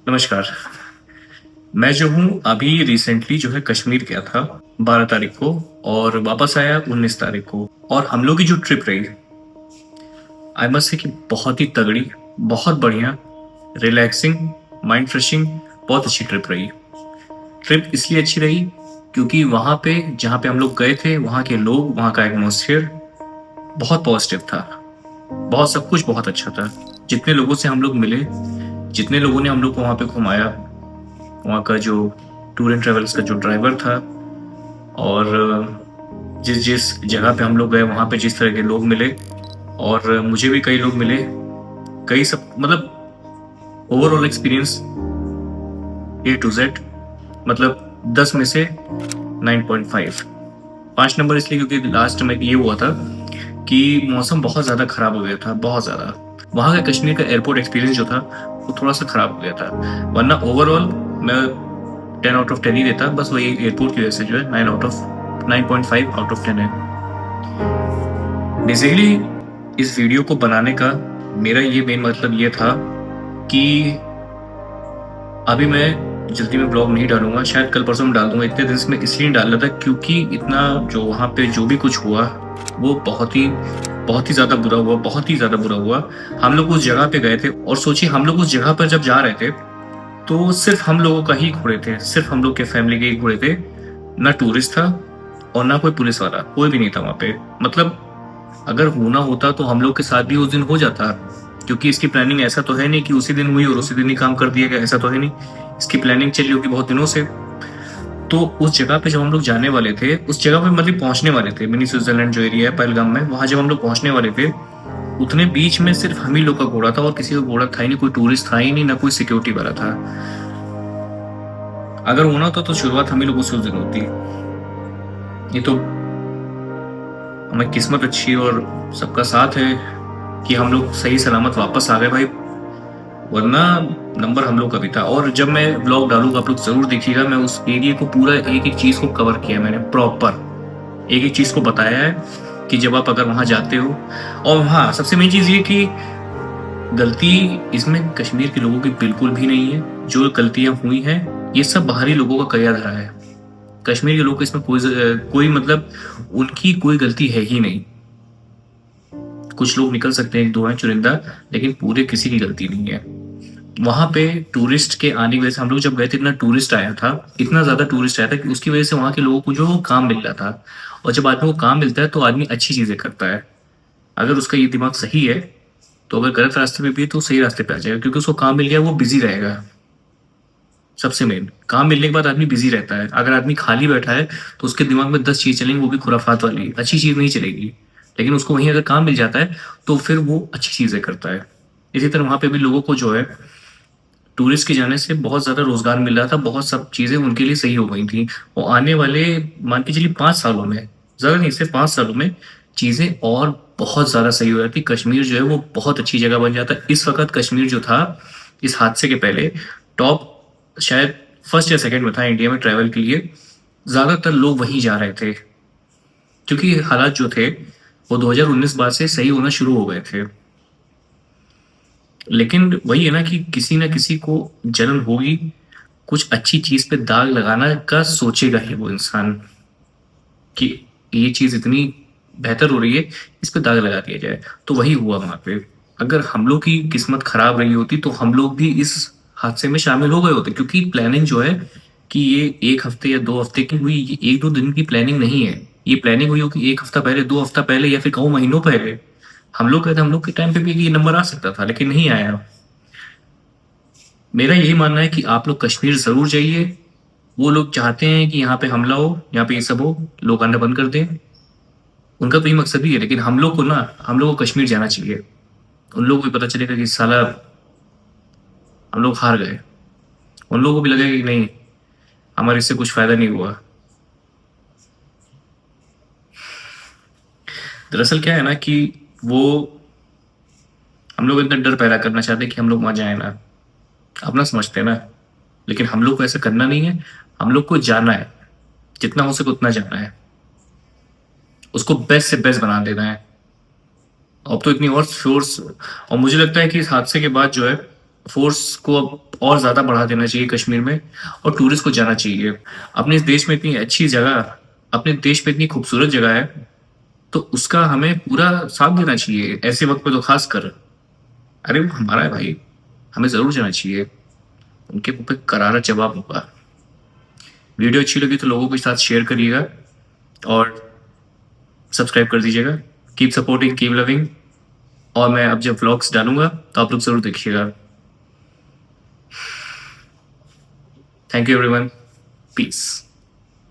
नमस्कार। मैं जो हूँ अभी रिसेंटली जो है कश्मीर गया था 12 तारीख को और वापस आया 19 तारीख को। और हम लोग की जो ट्रिप रही, आई मस्ट से कि बहुत ही तगड़ी, बहुत बढ़िया, रिलैक्सिंग, माइंड फ्रेशिंग, बहुत अच्छी ट्रिप रही। ट्रिप इसलिए अच्छी रही क्योंकि वहाँ पे जहाँ पे हम लोग गए थे, वहाँ के लोग, वहाँ का एटमॉस्फेयर बहुत पॉजिटिव था। बहुत सब कुछ बहुत अच्छा था। जितने लोगों से हम लोग मिले, जितने लोगों ने हम लोग को वहाँ पे घुमाया, वहाँ का जो टूर एंड ट्रेवल्स का जो ड्राइवर था, और जिस जिस जगह पे हम लोग गए वहाँ पे जिस तरह के लोग मिले, और मुझे भी कई लोग मिले, कई सब मतलब overall experience A to Z, मतलब 10 में से 9.5। 5 नंबर इसलिए क्योंकि लास्ट में ये हुआ था कि मौसम बहुत ज़्यादा ख़राब हो गया था, बहुत ज़्यादा। वहाँ का कश्मीर का एयरपोर्ट एक्सपीरियंस जो था वो थोड़ा सा ख़राब हो गया था, वरना ओवरऑल मैं 10 आउट ऑफ 10 ही देता। बस वही एयरपोर्ट की वजह से जो है 9.5 आउट ऑफ 10 है। बेसिकली इस वीडियो को बनाने का मेरा ये मेन मतलब ये था कि अभी मैं जल्दी में ब्लॉग नहीं डालूंगा, शायद कल परसों में डाल दूंगा। इतने दिन से मैं इसलिए नहीं डाल रहा था क्योंकि इतना जो वहाँ पे जो भी कुछ हुआ वो बहुत ही ज़्यादा बुरा हुआ, बहुत ही ज़्यादा बुरा हुआ। हम लोग उस जगह पे गए थे और सोचिए हम लोग उस जगह पर जब जा रहे थे तो सिर्फ हम लोगों का ही घोड़े थे, सिर्फ हम लोग के फैमिली के ही घोड़े थे। ना टूरिस्ट था और ना कोई पुलिस वाला, कोई भी नहीं था वहाँ पे। मतलब अगर होना होता तो हम लोग के साथ भी उस दिन हो जाता, क्योंकि इसकी प्लानिंग ऐसा तो है नहीं कि उसी दिन हुई और उसी दिन ही काम कर दिया गया, ऐसा तो है नहीं। इसकी प्लानिंग चली होगी बहुत दिनों से। तो उस जगह पे जब हम लोग जाने वाले थे, उस जगह पे मतलब पहुंचने वाले थे, मिनी स्विट्जरलैंड जो एरिया है पहलगाम में, वहां जब हम लोग पहुंचने वाले थे उतने बीच में सिर्फ हम ही लोग का घोड़ा था और किसी का घोड़ा था ही नहीं, कोई टूरिस्ट था ही नहीं, ना कोई सिक्योरिटी वाला था। अगर होना होता तो शुरुआत हम ही लोगों से उस दिन होती। ये तो हमारी किस्मत अच्छी और सबका साथ है कि हम लोग सही सलामत वापस आ गए भाई, वरना नंबर हम लोग का भी था। और जब मैं ब्लॉग डालूंगा आप लोग जरूर देखिएगा, मैं उस एरिया को पूरा एक एक चीज को कवर किया, मैंने प्रॉपर एक एक चीज को बताया है कि जब आप अगर वहां जाते हो। और हाँ, सबसे मेन चीज ये कि गलती इसमें कश्मीर के लोगों की बिल्कुल भी नहीं है। जो गलतियां हुई हैं ये सब बाहरी लोगों का कया धरा है। कश्मीर के लोग को इसमें कोई मतलब उनकी कोई गलती है ही नहीं। कुछ लोग निकल सकते हैं, एक दो हैं चुनिंदा, लेकिन पूरे किसी की गलती नहीं है। वहां पे टूरिस्ट के आने की वजह से, हम लोग जब गए थे इतना टूरिस्ट आया था, इतना ज्यादा टूरिस्ट आया था कि उसकी वजह से वहां के लोगों को जो काम मिल रहा था। और जब आदमी को काम मिलता है तो आदमी अच्छी चीजें करता है। अगर उसका ये दिमाग सही है तो अगर गलत रास्ते पे भी है तो सही रास्ते पे आ जाएगा, क्योंकि उसको काम मिल गया, वो बिजी रहेगा। सबसे मेन काम मिलने के बाद आदमी बिजी रहता है। अगर आदमी खाली बैठा है तो उसके दिमाग में 10 चीज चलेंगी, वो भी खुराफात वाली, अच्छी चीज नहीं चलेगी। लेकिन उसको वहीं अगर काम मिल जाता है तो फिर वो अच्छी चीजें करता है। इसी तरह वहां पे भी लोगों को जो है टूरिस्ट के जाने से बहुत ज़्यादा रोजगार मिल रहा था, बहुत सब चीज़ें उनके लिए सही हो गई थी। और आने वाले, मान के चलिए 5 सालों में, ज़्यादा नहीं सिर्फ 5 सालों में, चीज़ें और बहुत ज़्यादा सही हो जाती। कश्मीर जो है वो बहुत अच्छी जगह बन जाता। इस वक्त कश्मीर जो था इस हादसे के पहले टॉप शायद फर्स्ट या सेकंड में था इंडिया में ट्रैवल के लिए। ज़्यादातर लोग वहीं जा रहे थे क्योंकि हालात जो थे वो 2019 बाद से सही होना शुरू हो गए थे। लेकिन वही है ना कि किसी ना किसी को जलन होगी, कुछ अच्छी चीज पे दाग लगाना का सोचेगा ही वो इंसान कि ये चीज इतनी बेहतर हो रही है, इस पे दाग लगा दिया जाए। तो वही हुआ वहां पे। अगर हम लोग की किस्मत खराब रही होती तो हम लोग भी इस हादसे में शामिल हो गए होते, क्योंकि प्लानिंग जो है कि ये 1 हफ्ते या 2 हफ्ते की हुई, ये 1 2 दिन की प्लानिंग नहीं है। ये प्लानिंग हुई होगी 1 हफ्ता पहले, 2 हफ्ता पहले, या फिर कहूँ महीनों पहले। हम लोग कहते हम लोग के टाइम पे भी ये नंबर आ सकता था, लेकिन नहीं आया। मेरा यही मानना है कि आप लोग कश्मीर जरूर जाइए। वो लोग चाहते हैं कि यहाँ पे हमला हो, यहाँ पे ये सब हो, लोग आना बंद कर दें। उनका तो ये मकसद ही है। लेकिन हम लोग को ना, हम लोग को कश्मीर जाना चाहिए। उन लोगों को भी पता चलेगा कि साला हम लोग हार गए। उन लोगों को भी लगेगा कि नहीं, हमारे इससे कुछ फायदा नहीं हुआ। दरअसल क्या है ना कि वो हम लोग इतना डर पैदा करना चाहते हैं कि हम लोग वहां जाए ना, अपना समझते हैं ना। लेकिन हम लोग को ऐसा करना नहीं है। हम लोग को जाना है, जितना हो सके उतना जाना है, उसको बेस्ट से बेस्ट बना देना है। अब तो इतनी और फोर्स। और मुझे लगता है कि इस हादसे के बाद जो है फोर्स को अब और ज़्यादा बढ़ा देना चाहिए कश्मीर में, और टूरिस्ट को जाना चाहिए। अपने इस देश में इतनी अच्छी जगह, अपने देश में इतनी खूबसूरत जगह है, तो उसका हमें पूरा साथ देना चाहिए, ऐसे वक़्त पे तो ख़ासकर। अरे वो हमारा है भाई, हमें ज़रूर जाना चाहिए। उनके मुँह पे करारा जवाब होगा। वीडियो अच्छी लगी तो लोगों के साथ शेयर करिएगा और सब्सक्राइब कर दीजिएगा। Keep supporting, keep loving. और मैं अब जब व्लॉग्स डालूँगा तो आप लोग ज़रूर देखिएगा। Thank you everyone. पीस।